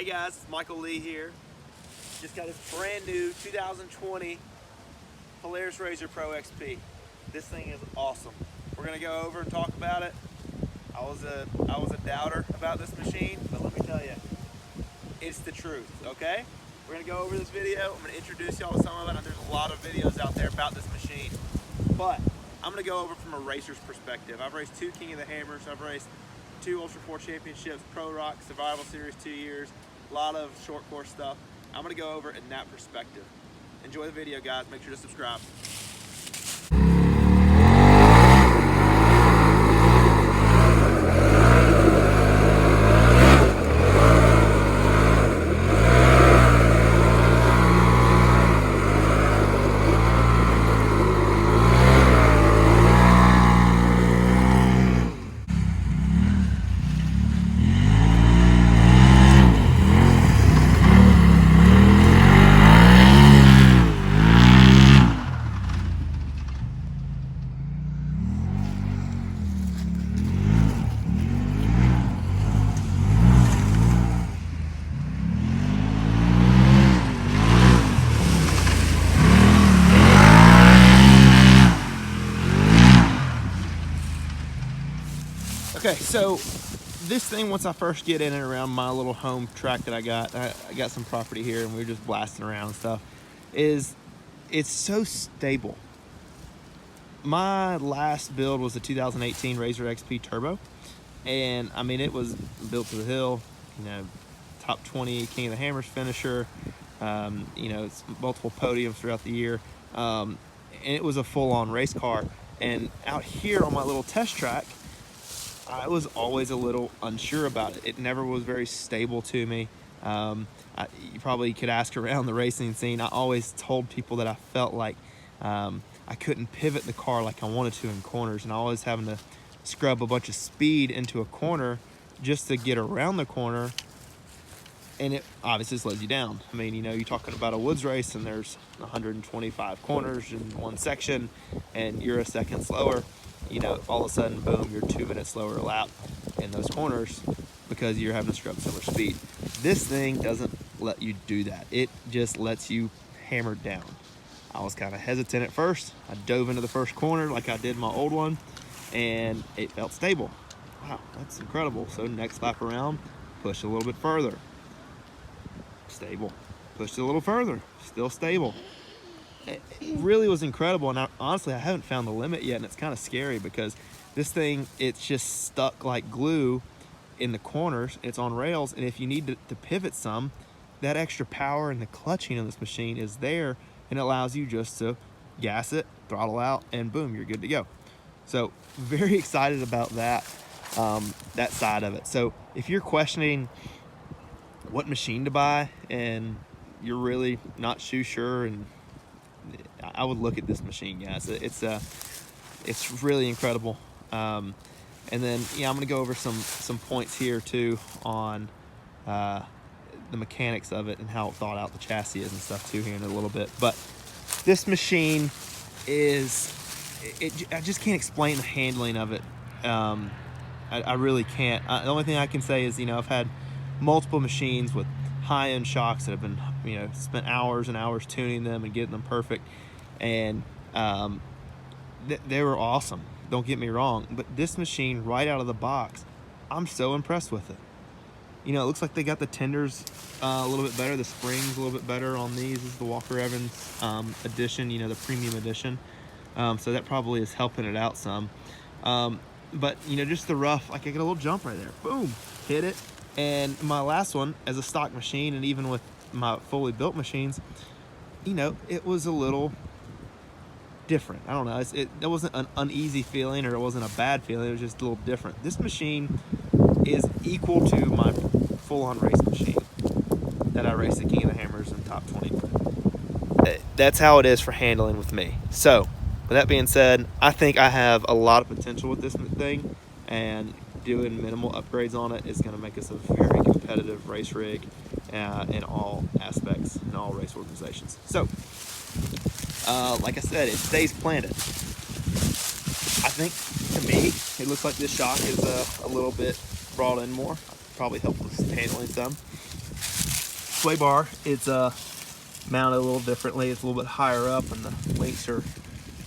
Hey guys, it's Michael Lee here. Just got this brand new 2020 Polaris RZR Pro XP. This thing is awesome. We're gonna go over and talk about it. I was a doubter about this machine, but let me tell you, it's the truth, okay? We're gonna go over this video. I'm gonna introduce y'all to some of it. There's a lot of videos out there about this machine, but I'm gonna go over from a racer's perspective. I've raced 2 King of the Hammers. I've raced 2 Ultra 4 championships, Pro Rock, Survival Series 2 years, a lot of short course stuff. I'm gonna go over it in that perspective. Enjoy the video, guys. Make sure to subscribe. Okay, so this thing, once I first get in and around my little home track that I got some property here and we were just blasting around and stuff, it's so stable. My last build was the 2018 RZR XP Turbo, and I mean, it was built to the hill, you know, top 20 King of the Hammers finisher, you know, it's multiple podiums throughout the year, and it was a full-on race car. And out here on my little test track, I was always a little unsure about it. It never was very stable to me. You probably could ask around the racing scene. I always told people that I felt like I couldn't pivot the car like I wanted to in corners, and I always having to scrub a bunch of speed into a corner just to get around the corner, and it obviously slows you down. I mean, you know, you're talking about a woods race and there's 125 corners in one section and you're a second slower. You know, all of a sudden, boom, you're 2 minutes slower a lap in those corners because you're having to scrub so much speed. This thing doesn't let you do that. It just lets you hammer down. I was kind of hesitant at first. I dove into the first corner like I did my old one, and it felt stable. Wow, that's incredible. So next lap around, push a little bit further. Stable. Pushed it a little further. Still stable. It really was incredible, and honestly I haven't found the limit yet, and it's kind of scary because this thing, it's just stuck like glue in the corners. It's on rails, and if you need to pivot some, that extra power and the clutching of this machine is there, and it allows you just to gas it, throttle out, and boom, you're good to go. So very excited about that, that side of it. So if you're questioning what machine to buy and you're really not too sure, and I would look at this machine, guys. It's really incredible. And then, yeah, I'm gonna go over some points here too on the mechanics of it and how thought out the chassis is and stuff too here in a little bit. But this machine is, I just can't explain the handling of it. I really can't. The only thing I can say is, you know, I've had multiple machines with high-end shocks that have been, you know, spent hours and hours tuning them and getting them perfect, and they were awesome, don't get me wrong, but this machine right out of the box, I'm so impressed with it. You know, it looks like they got the tenders a little bit better, the springs a little bit better on these. This is the Walker Evans edition, you know, the premium edition, so that probably is helping it out some, but you know, just the rough, like I get a little jump right there, boom, hit it. And my last one as a stock machine, and even with my fully built machines, you know, it was a little different. I don't know, it wasn't an uneasy feeling or it wasn't a bad feeling, it was just a little different. This machine is equal to my full-on race machine that I race the King of the Hammers in top 20. That's how it is for handling with me. So with that being said, I think I have a lot of potential with this thing, and doing minimal upgrades on it is going to make us a very competitive race rig in all aspects, in all race organizations. So like I said, it stays planted. I think, to me, it looks like this shock is a little bit brought in more. Probably helped with handling some. sway bar, it's mounted a little differently. It's a little bit higher up, and the links are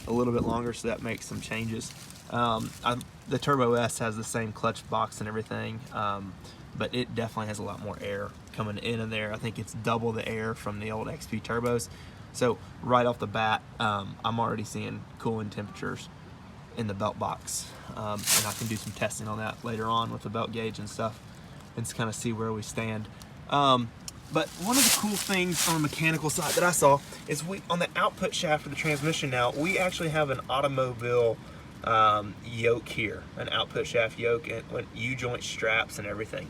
a little bit longer, so that makes some changes. The Turbo S has the same clutch box and everything, but it definitely has a lot more air coming in and there. I think it's double the air from the old XP turbos. So right off the bat, I'm already seeing cooling temperatures in the belt box, and I can do some testing on that later on with the belt gauge and stuff, and kind of see where we stand. But one of the cool things on the mechanical side that I saw is on the output shaft of the transmission now, we actually have an automobile yoke here, an output shaft yoke, and U-joint straps and everything.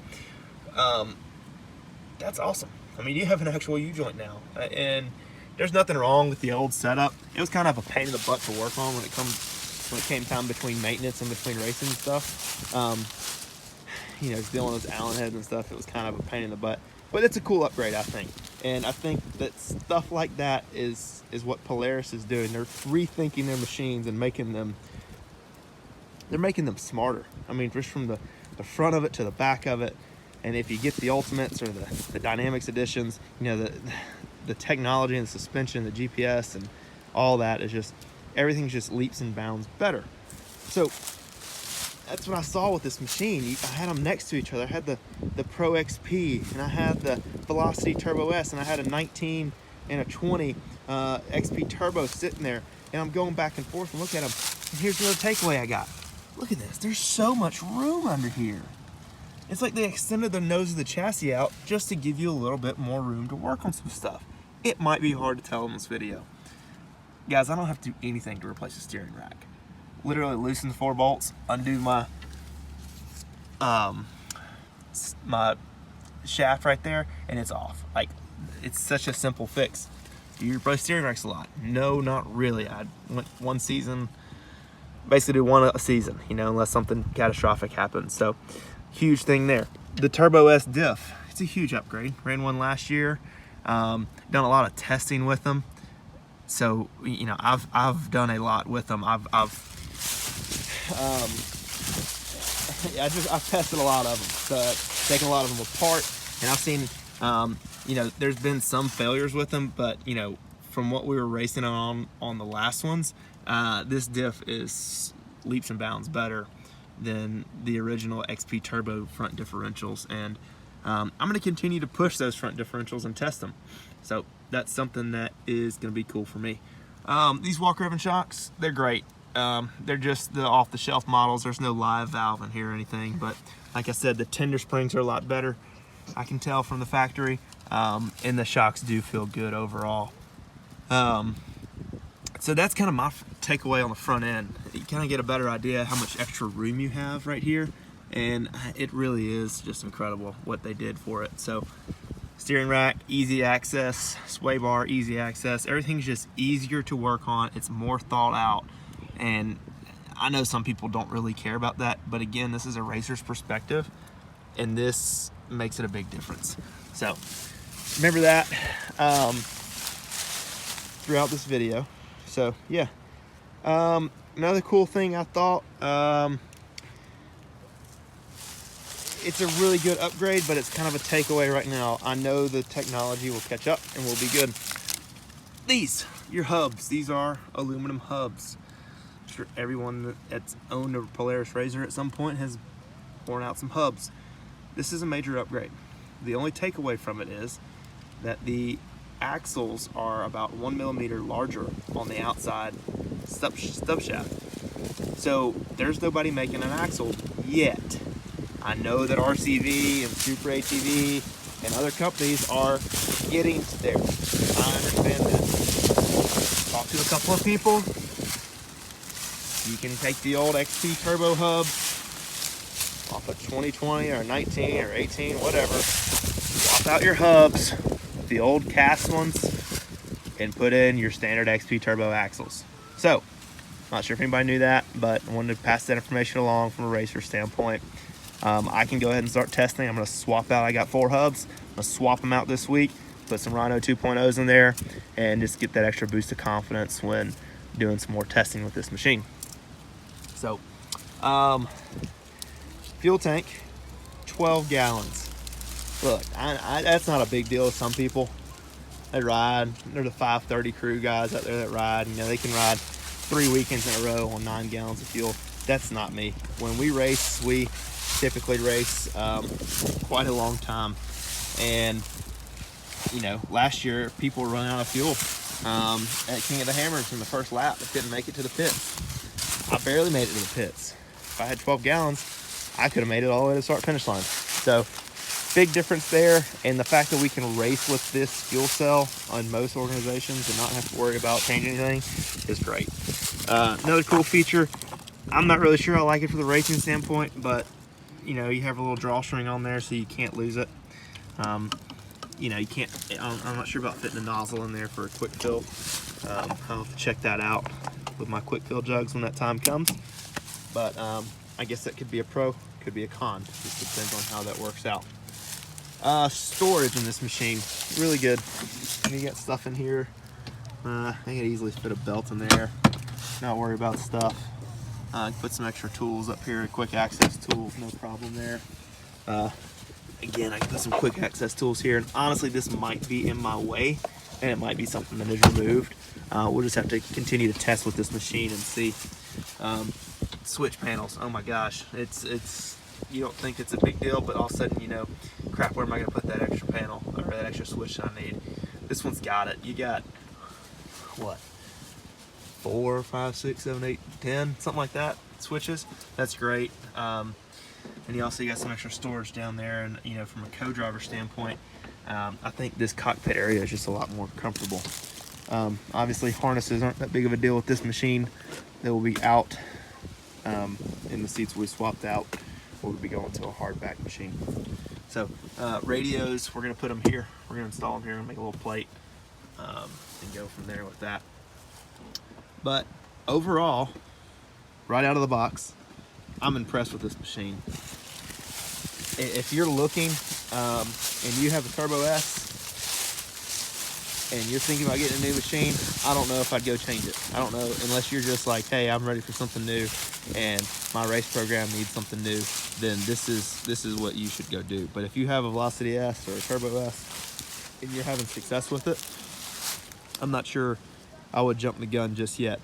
That's awesome. I mean, you have an actual U-joint now, and there's nothing wrong with the old setup. It was kind of a pain in the butt to work on when it came time between maintenance and between racing and stuff. You know, dealing with those Allen heads and stuff, it was kind of a pain in the butt. But it's a cool upgrade, I think. And I think that stuff like that is what Polaris is doing. They're rethinking their machines and making them smarter. I mean, just from the front of it to the back of it. And if you get the Ultimates or the Dynamics editions, you know, the technology and the suspension, the GPS and all that is just, everything's just leaps and bounds better. So that's what I saw with this machine. I had them next to each other. I had the Pro XP, and I had the Velocity Turbo S, and I had a 19 and a 20 XP Turbo sitting there. And I'm going back and forth and look at them. And here's another takeaway I got. Look at this. There's so much room under here. It's like they extended the nose of the chassis out just to give you a little bit more room to work on some stuff. It might be hard to tell in this video. Guys, I don't have to do anything to replace the steering rack. Literally loosen the 4 bolts, undo my my shaft right there, and it's off. Like, it's such a simple fix. Do you replace steering racks a lot? No, not really. I went one season, basically do one a season, you know, unless something catastrophic happens. So, huge thing there. The Turbo S diff, it's a huge upgrade. Ran one last year. Done a lot of testing with them. So, you know, I've done a lot with them. I've tested a lot of them, so I've taken a lot of them apart, and I've seen, you know, there's been some failures with them, but, you know, from what we were racing on the last ones, this diff is leaps and bounds better than the original XP Turbo front differentials, and I'm going to continue to push those front differentials and test them. So that's something that is going to be cool for me. These Walker Evans shocks, they're great. They're just the off-the-shelf models. There's no live valve in here or anything, but like I said, the tender springs are a lot better, I can tell from the factory, and the shocks do feel good overall. So that's kind of my takeaway on the front end. You kind of get a better idea how much extra room you have right here, and it really is just incredible what they did for it. So steering rack, easy access, sway bar, easy access. Everything's just easier to work on. It's more thought out. And I know some people don't really care about that, but again, this is a racer's perspective, and this makes it a big difference. So remember that throughout this video. So yeah, another cool thing I thought, it's a really good upgrade, but it's kind of a takeaway right now. I know the technology will catch up and will be good. These, your hubs, these are aluminum hubs. I'm sure everyone that's owned a Polaris RZR at some point has worn out some hubs. This is a major upgrade. The only takeaway from it is that the axles are about 1 millimeter larger on the outside stub shaft. So there's nobody making an axle yet. I know that RCV and Super ATV and other companies are getting there. I understand that. Talked to a couple of people. You can take the old XP Turbo hub off a 2020 or 19 or 18, whatever. Swap out your hubs, the old cast ones, and put in your standard XP Turbo axles. So, not sure if anybody knew that, but I wanted to pass that information along from a racer standpoint. I can go ahead and start testing. I'm going to swap out, I got 4 hubs. I'm going to swap them out this week, put some Rhino 2.0s in there, and just get that extra boost of confidence when doing some more testing with this machine. So, fuel tank, 12 gallons. look, that's not a big deal to some people. They ride. They're the 530 crew guys out there that ride. You know, they can ride 3 weekends in a row on 9 gallons of fuel. That's not me. When we race, we typically race quite a long time. And, you know, last year, people were running out of fuel at King of the Hammers in the first lap. They couldn't make it to the pits. I barely made it to the pits. If I had 12 gallons, I could have made it all the way to the start-finish line. So, big difference there, and the fact that we can race with this fuel cell on most organizations and not have to worry about changing anything is great. Another cool feature, I'm not really sure I like it for the racing standpoint, but you know, you have a little drawstring on there so you can't lose it. You know, you can't, I'm not sure about fitting a nozzle in there for a quick fill. I'll have to check that out with my quick fill jugs when that time comes. But I guess that could be a pro, could be a con. Just depends on how that works out. Storage in this machine, really good. You got stuff in here. I could easily fit a belt in there. Not worry about stuff. Put some extra tools up here, quick access tools, no problem there. Again, I can put some quick access tools here. And honestly, this might be in my way, and it might be something that is removed. We'll just have to continue to test with this machine and see. Switch panels, oh my gosh, it's you don't think it's a big deal, but all of a sudden, you know, crap, where am I going to put that extra panel or that extra switch that I need? This one's got it. You got, what, 4, 5, 6, 7, 8, 10, something like that, switches. That's great. And you also got some extra storage down there, and you know, from a co-driver standpoint, I think this cockpit area is just a lot more comfortable. Obviously, harnesses aren't that big of a deal with this machine. They will be out in the seats we swapped out. We'll be going to a hardback machine. So radios, we're gonna put them here. We're gonna install them here and make a little plate and go from there with that. But overall, right out of the box, I'm impressed with this machine. If you're looking and you have a Turbo S and you're thinking about getting a new machine, I don't know if I'd go change it. I don't know, unless you're just like, hey, I'm ready for something new and my race program needs something new, then this is what you should go do. But if you have a Velocity S or a Turbo S and you're having success with it, I'm not sure I would jump the gun just yet.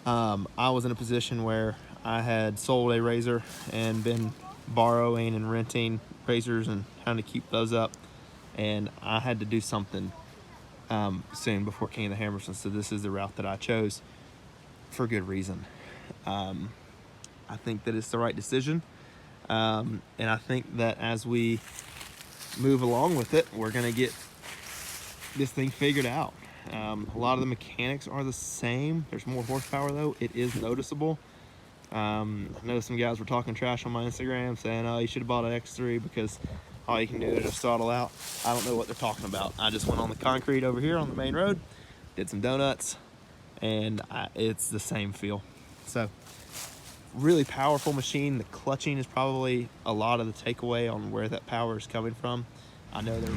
I was in a position where I had sold a RZR and been borrowing and renting RZRs and trying to keep those up, and I had to do something soon before King of the Hammers, and so this is the route that I chose for good reason. I think that it's the right decision, and I think that as we move along with it, we're gonna get this thing figured out. A lot of the mechanics are the same. There's more horsepower though. It is noticeable. I know some guys were talking trash on my Instagram saying, oh, you should have bought an X3 because all you can do is just throttle out. I don't know what they're talking about. I just went on the concrete over here on the main road, did some donuts, and it's the same feel. So really powerful machine. The clutching is probably a lot of the takeaway on where that power is coming from. I know there.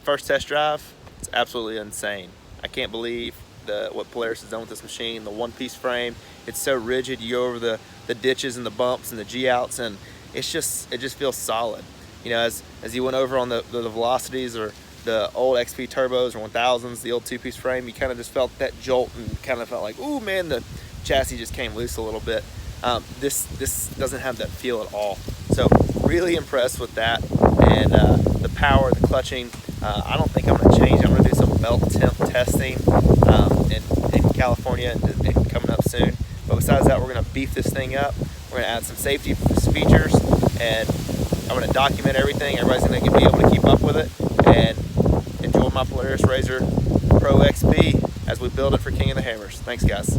First test drive, it's absolutely insane. I can't believe what Polaris has done with this machine. The one-piece frame, it's so rigid. You go over the ditches and the bumps and the G-outs, and it just feels solid. You know, as you went over on the Velocities or the old XP turbos or 1000s, the old two-piece frame, you kind of just felt that jolt and kind of felt like, ooh man, the chassis just came loose a little bit. This doesn't have that feel at all. So really impressed with that, and the power, the clutching. I don't think I'm going to change. I'm going to do some belt temp testing in California and coming up soon. But besides that, we're gonna beef this thing up. We're gonna add some safety features, and I'm gonna document everything. Everybody's gonna be able to keep up with it and enjoy my Polaris RZR Pro XP as we build it for King of the Hammers. Thanks, guys.